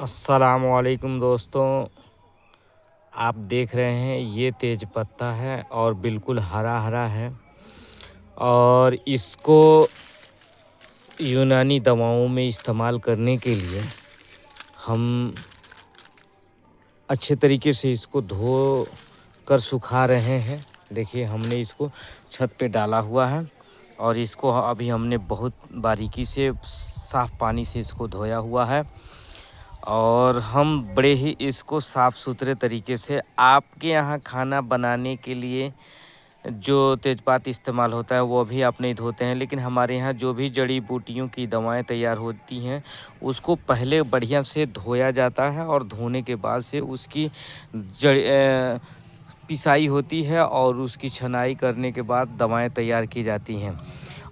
अस्सलामुअलैकुम दोस्तों। आप देख रहे हैं ये तेज पत्ता है और बिल्कुल हरा हरा है और इसको यूनानी दवाओं में इस्तेमाल करने के लिए हम अच्छे तरीके से इसको धो कर सुखा रहे हैं। देखिए हमने इसको छत पे डाला हुआ है और इसको अभी हमने बहुत बारीकी से साफ़ पानी से इसको धोया हुआ है और हम बड़े ही इसको साफ़ सुथरे तरीके से आपके यहाँ खाना बनाने के लिए जो तेज़पात इस्तेमाल होता है वो भी आप नहीं धोते हैं, लेकिन हमारे यहाँ जो भी जड़ी बूटियों की दवाएं तैयार होती हैं उसको पहले बढ़िया से धोया जाता है और धोने के बाद से उसकी पिसाई होती है और उसकी छनाई करने के बाद दवाएं तैयार की जाती हैं।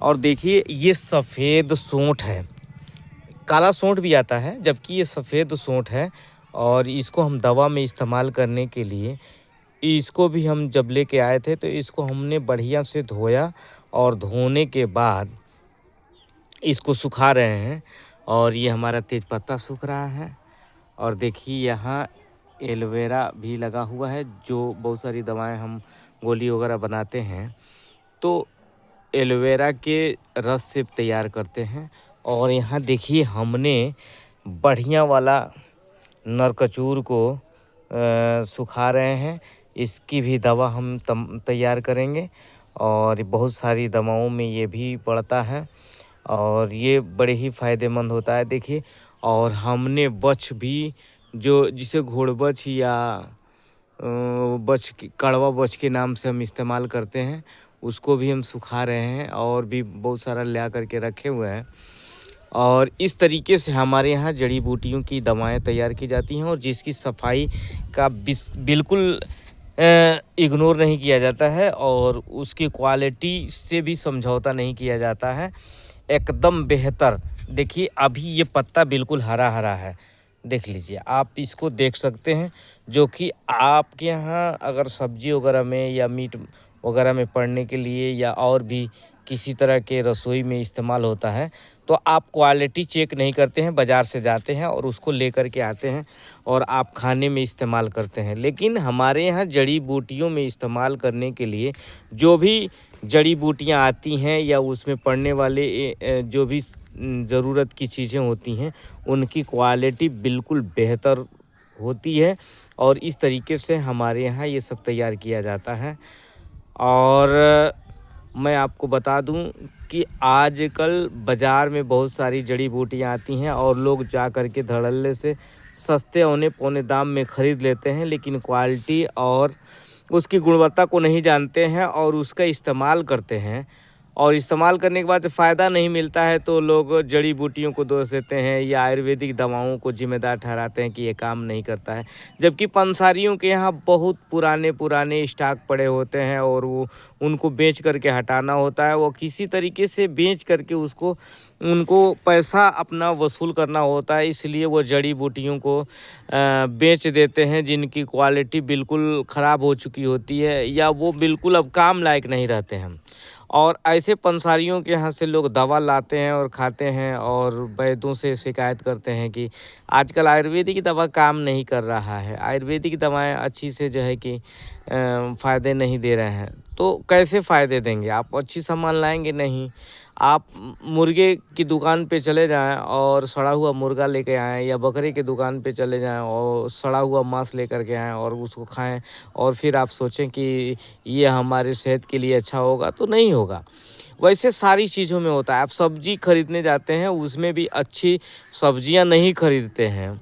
और देखिए ये सफ़ेद सोंठ है, काला सोंठ भी आता है जबकि ये सफ़ेद सोंठ है और इसको हम दवा में इस्तेमाल करने के लिए इसको भी हम जब लेके आए थे तो इसको हमने बढ़िया से धोया और धोने के बाद इसको सुखा रहे हैं और ये हमारा तेज़पत्ता सूख रहा है। और देखिए यहाँ एलोवेरा भी लगा हुआ है, जो बहुत सारी दवाएं हम गोली वगैरह बनाते हैं तो एलोवेरा के रस से तैयार करते हैं। और यहाँ देखिए हमने बढ़िया वाला नरकचूर को सुखा रहे हैं, इसकी भी दवा हम तैयार करेंगे और बहुत सारी दवाओं में ये भी पड़ता है और ये बड़े ही फ़ायदेमंद होता है। देखिए और हमने बछ भी, जो जिसे घोड़बछ या बछ कड़वा बछ के नाम से हम इस्तेमाल करते हैं, उसको भी हम सुखा रहे हैं और भी बहुत सारा ला करके रखे हुए हैं। और इस तरीके से हमारे यहाँ जड़ी बूटियों की दवाएं तैयार की जाती हैं और जिसकी सफाई का बिल्कुल इग्नोर नहीं किया जाता है और उसकी क्वालिटी से भी समझौता नहीं किया जाता है, एकदम बेहतर। देखिए अभी ये पत्ता बिल्कुल हरा हरा है, देख लीजिए, आप इसको देख सकते हैं, जो कि आपके यहाँ अगर सब्जी वगैरह में या मीट वगैरह में पड़ने के लिए या और भी किसी तरह के रसोई में इस्तेमाल होता है तो आप क्वालिटी चेक नहीं करते हैं, बाज़ार से जाते हैं और उसको लेकर के आते हैं और आप खाने में इस्तेमाल करते हैं। लेकिन हमारे यहाँ जड़ी बूटियों में इस्तेमाल करने के लिए जो भी जड़ी बूटियाँ आती हैं या उसमें पड़ने वाले जो भी ज़रूरत की चीज़ें होती हैं उनकी क्वालिटी बिल्कुल बेहतर होती है और इस तरीके से हमारे यहाँ ये सब तैयार किया जाता है। और मैं आपको बता दूं कि आजकल बाज़ार में बहुत सारी जड़ी बूटियां आती हैं और लोग जा कर के धड़ल्ले से सस्ते औने पौने दाम में ख़रीद लेते हैं, लेकिन क्वालिटी और उसकी गुणवत्ता को नहीं जानते हैं और उसका इस्तेमाल करते हैं और इस्तेमाल करने के बाद फ़ायदा नहीं मिलता है तो लोग जड़ी बूटियों को दोष देते हैं या आयुर्वेदिक दवाओं को जिम्मेदार ठहराते हैं कि ये काम नहीं करता है, जबकि पंसारियों के यहाँ बहुत पुराने स्टॉक पड़े होते हैं और वो उनको बेच करके हटाना होता है। वो किसी तरीके से बेच करके उसको उनको पैसा अपना वसूल करना होता है, इसलिए वो जड़ी बूटियों को बेच देते हैं जिनकी क्वालिटी बिल्कुल ख़राब हो चुकी होती है या वो बिल्कुल अब काम लायक नहीं रहते हैं। और ऐसे पंसारियों के यहाँ से लोग दवा लाते हैं और खाते हैं और वैद्यों से शिकायत करते हैं कि आजकल आयुर्वेदिक दवा काम नहीं कर रहा है, आयुर्वेदिक दवाएं अच्छी से जो है कि फ़ायदे नहीं दे रहे हैं। तो कैसे फ़ायदे देंगे? आप अच्छी सामान लाएंगे नहीं। आप मुर्गे की दुकान पे चले जाएं और सड़ा हुआ मुर्गा लेके आएँ या बकरी की दुकान पे चले जाएं और सड़ा हुआ मांस लेकर के आएँ और उसको खाएं और फिर आप सोचें कि ये हमारे सेहत के लिए अच्छा होगा, तो नहीं होगा। वैसे सारी चीज़ों में होता है। आप सब्जी खरीदने जाते हैं उसमें भी अच्छी सब्जियां नहीं खरीदते हैं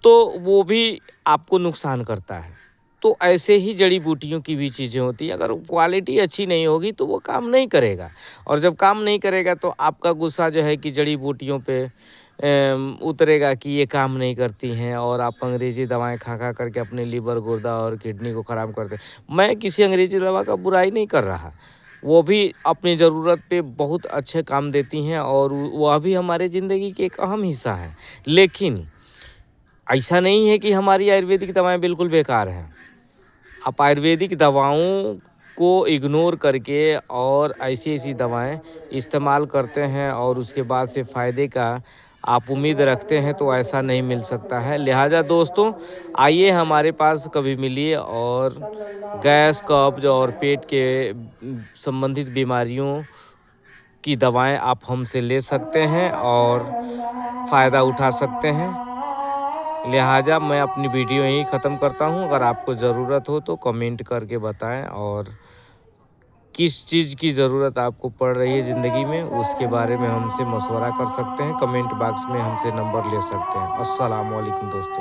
तो वो भी आपको नुकसान करता है। तो ऐसे ही जड़ी बूटियों की भी चीज़ें होती हैं, अगर क्वालिटी अच्छी नहीं होगी तो वो काम नहीं करेगा और जब काम नहीं करेगा तो आपका गुस्सा जो है कि जड़ी बूटियों पे उतरेगा कि ये काम नहीं करती हैं और आप अंग्रेज़ी दवाएं खा खा करके अपने लीवर, गुर्दा और किडनी को ख़राब करते हैं। मैं किसी अंग्रेज़ी दवा का बुराई नहीं कर रहा, वो भी अपनी ज़रूरत पे बहुत अच्छे काम देती हैं और वह भी हमारे ज़िंदगी की एक अहम हिस्सा है। लेकिन ऐसा नहीं है कि हमारी आयुर्वेदिक दवाएं बिल्कुल बेकार हैं। आप आयुर्वेदिक दवाओं को इग्नोर करके और ऐसी-ऐसी दवाएं इस्तेमाल करते हैं और उसके बाद से फ़ायदे का आप उम्मीद रखते हैं तो ऐसा नहीं मिल सकता है। लिहाजा दोस्तों आइए हमारे पास कभी मिलिए और गैस, कब्ज और पेट के संबंधित बीमारियों की दवाएं आप हमसे ले सकते हैं और फ़ायदा उठा सकते हैं। लिहाजा मैं अपनी वीडियो यहीं ख़त्म करता हूं। अगर आपको ज़रूरत हो तो कमेंट करके बताएं और किस चीज़ की ज़रूरत आपको पड़ रही है ज़िंदगी में उसके बारे में हमसे मशवरा कर सकते हैं। कमेंट बॉक्स में हमसे नंबर ले सकते हैं। अस्सलाम वालेकुम दोस्तों।